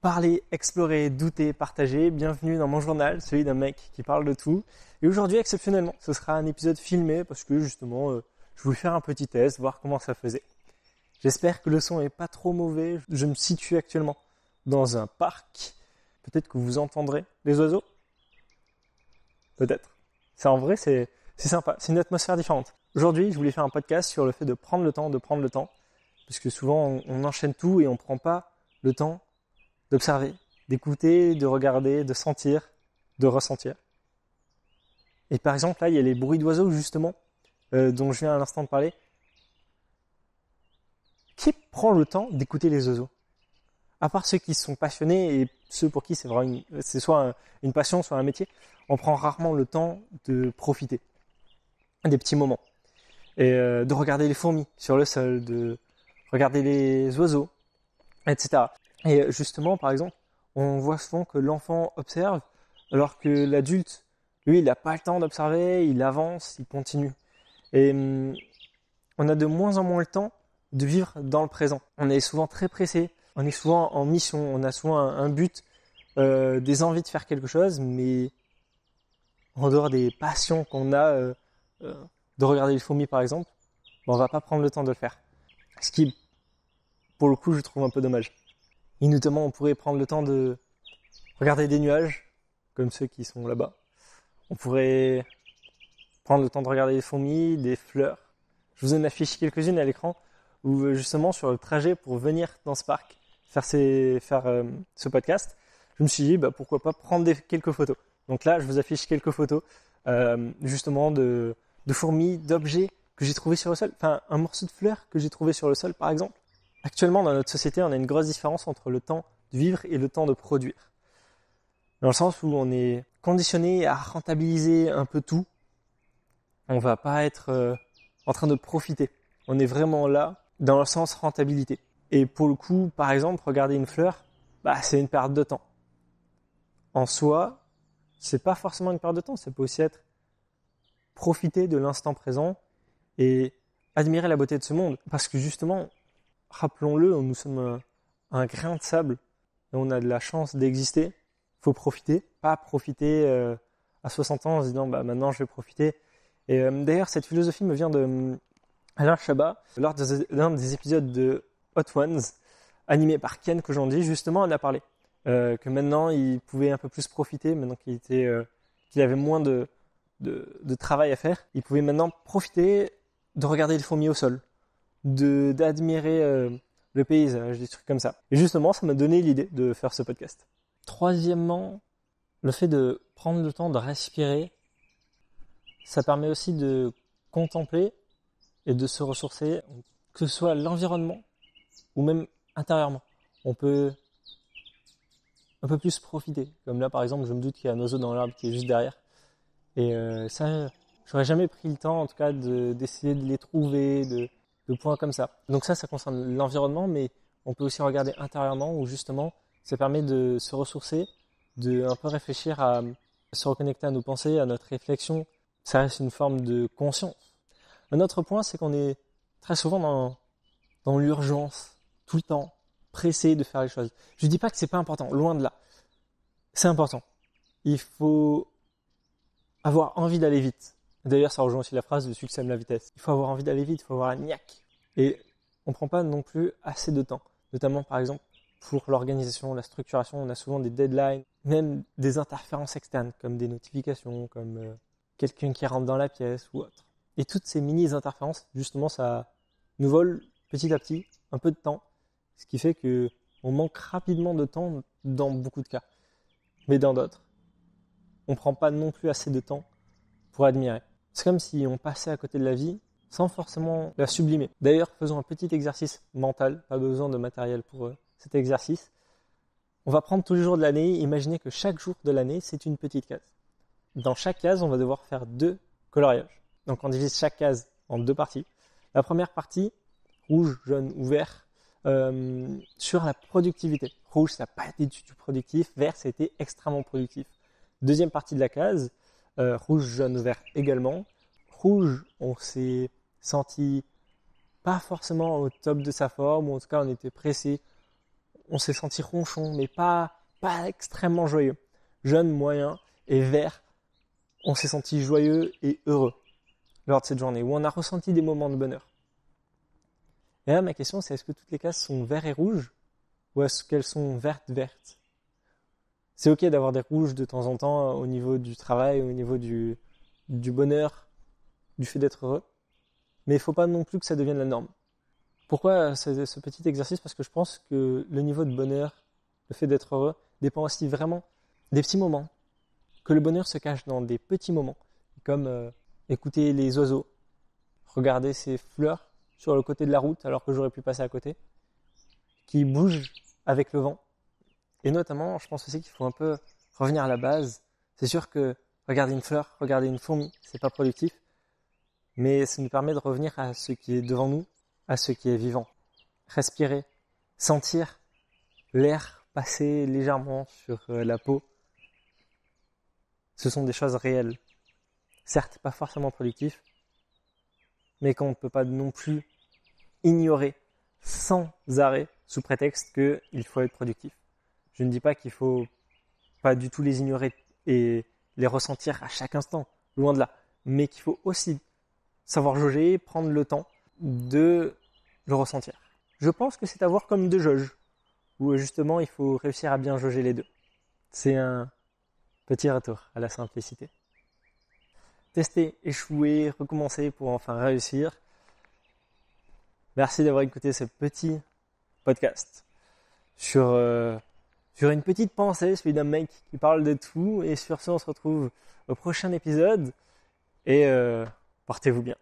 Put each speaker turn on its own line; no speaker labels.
Parler, explorer, douter, partager. Bienvenue dans mon journal, celui d'un mec qui parle de tout. Et aujourd'hui, exceptionnellement, ce sera un épisode filmé parce que justement, je voulais faire un petit test, voir comment ça faisait. J'espère que le son est pas trop mauvais. Je me situe actuellement dans un parc. Peut-être que vous entendrez les oiseaux. Peut-être. En vrai, c'est sympa. C'est une atmosphère différente. Aujourd'hui, je voulais faire un podcast sur le fait de prendre le temps. Parce que souvent, on enchaîne tout et on prend pas le temps d'observer, d'écouter, de regarder, de sentir, de ressentir. Et par exemple, là, il y a les bruits d'oiseaux, justement, dont je viens à l'instant de parler. Qui prend le temps d'écouter les oiseaux ? À part ceux qui sont passionnés et ceux pour qui c'est soit une passion, soit un métier, on prend rarement le temps de profiter des petits moments. Et de regarder les fourmis sur le sol, de regarder les oiseaux, etc. Et justement, par exemple, on voit souvent que l'enfant observe, alors que l'adulte, lui, il n'a pas le temps d'observer, il avance, il continue. Et on a de moins en moins le temps de vivre dans le présent. On est souvent très pressé, on est souvent en mission, on a souvent un but, des envies de faire quelque chose, mais en dehors des passions qu'on a, de regarder les fourmis par exemple, on va pas prendre le temps de le faire. Ce qui, pour le coup, je trouve un peu dommage. Et notamment, on pourrait prendre le temps de regarder des nuages, comme ceux qui sont là-bas. On pourrait prendre le temps de regarder des fourmis, des fleurs. Je vous en affiche quelques-unes à l'écran, où justement, sur le trajet pour venir dans ce parc, faire ce podcast, je me suis dit, pourquoi pas prendre quelques photos. Donc là, je vous affiche quelques photos, justement, de fourmis, d'objets que j'ai trouvés sur le sol. Enfin, un morceau de fleur que j'ai trouvé sur le sol, par exemple. Actuellement, dans notre société, on a une grosse différence entre le temps de vivre et le temps de produire. Dans le sens où on est conditionné à rentabiliser un peu tout. On va pas être en train de profiter. On est vraiment là dans le sens rentabilité. Et pour le coup, par exemple, regarder une fleur, c'est une perte de temps. En soi, c'est pas forcément une perte de temps. Ça peut aussi être profiter de l'instant présent et admirer la beauté de ce monde. Parce que justement, rappelons-le, nous sommes un grain de sable et on a de la chance d'exister. Il faut profiter, pas profiter à 60 ans en se disant maintenant je vais profiter. Et d'ailleurs, cette philosophie me vient de Alain Chabat, lors d'un des épisodes de Hot Ones, animé par Ken Kojandi, justement, on a parlé que maintenant il pouvait un peu plus profiter, maintenant qu'il avait moins de travail à faire. Il pouvait maintenant profiter de regarder les fourmis au sol, d'admirer le paysage, des trucs comme ça. Et justement, ça m'a donné l'idée de faire ce podcast. Troisièmement, le fait de prendre le temps de respirer, ça permet aussi de contempler et de se ressourcer, que ce soit l'environnement ou même intérieurement. On peut un peu plus profiter. Comme là, par exemple, je me doute qu'il y a un oiseau dans l'arbre qui est juste derrière. Et ça, j'aurais jamais pris le temps, en tout cas, d'essayer de les trouver, de points comme ça. Donc ça concerne l'environnement, mais on peut aussi regarder intérieurement où justement, ça permet de se ressourcer, de un peu réfléchir à se reconnecter à nos pensées, à notre réflexion. Ça reste une forme de conscience. Un autre point, c'est qu'on est très souvent dans l'urgence, tout le temps, pressé de faire les choses. Je dis pas que c'est pas important, loin de là. C'est important. Il faut avoir envie d'aller vite. D'ailleurs, ça rejoint aussi la phrase « le succès aime la vitesse ». Il faut avoir envie d'aller vite, il faut avoir la niaque. Et on ne prend pas non plus assez de temps. Notamment, par exemple, pour l'organisation, la structuration, on a souvent des deadlines, même des interférences externes, comme des notifications, comme quelqu'un qui rentre dans la pièce ou autre. Et toutes ces mini-interférences, justement, ça nous vole petit à petit un peu de temps, ce qui fait qu'on manque rapidement de temps dans beaucoup de cas. Mais dans d'autres, on ne prend pas non plus assez de temps pour admirer. C'est comme si on passait à côté de la vie sans forcément la sublimer. D'ailleurs, faisons un petit exercice mental, pas besoin de matériel pour cet exercice. On va prendre tous les jours de l'année, imaginer que chaque jour de l'année, c'est une petite case. Dans chaque case, on va devoir faire 2 coloriages. Donc on divise chaque case en 2 parties. La première partie, rouge, jaune ou vert, sur la productivité. Rouge, ça n'a pas été du tout productif. Vert, ça a été extrêmement productif. Deuxième partie de la case, rouge, jaune, vert également. Rouge, on s'est senti pas forcément au top de sa forme, ou en tout cas on était pressé. on s'est senti ronchon, mais pas extrêmement joyeux. Jaune, moyen et vert, on s'est senti joyeux et heureux lors de cette journée, où on a ressenti des moments de bonheur. Et là, ma question, c'est est-ce que toutes les cases sont vert et rouge, ou est-ce qu'elles sont vertes? C'est ok d'avoir des rouges de temps en temps au niveau du travail, au niveau du bonheur, du fait d'être heureux, mais il ne faut pas non plus que ça devienne la norme. Pourquoi ce petit exercice? Parce que je pense que le niveau de bonheur, le fait d'être heureux, dépend aussi vraiment des petits moments. Que le bonheur se cache dans des petits moments, comme écouter les oiseaux, regarder ces fleurs sur le côté de la route alors que j'aurais pu passer à côté, qui bougent avec le vent. Et notamment, je pense aussi qu'il faut un peu revenir à la base. C'est sûr que regarder une fleur, regarder une fourmi, c'est pas productif, mais ça nous permet de revenir à ce qui est devant nous, à ce qui est vivant. Respirer, sentir l'air passer légèrement sur la peau. Ce sont des choses réelles. Certes, pas forcément productifs, mais qu'on ne peut pas non plus ignorer sans arrêt sous prétexte qu'il faut être productif. Je ne dis pas qu'il faut pas du tout les ignorer et les ressentir à chaque instant, loin de là, mais qu'il faut aussi savoir jauger, prendre le temps de le ressentir. Je pense que c'est à voir comme deux jauges, où justement il faut réussir à bien jauger les deux. C'est un petit retour à la simplicité. Tester, échouer, recommencer pour enfin réussir. Merci d'avoir écouté ce petit podcast sur une petite pensée, celui d'un mec qui parle de tout. Et sur ce, on se retrouve au prochain épisode. Et portez-vous bien.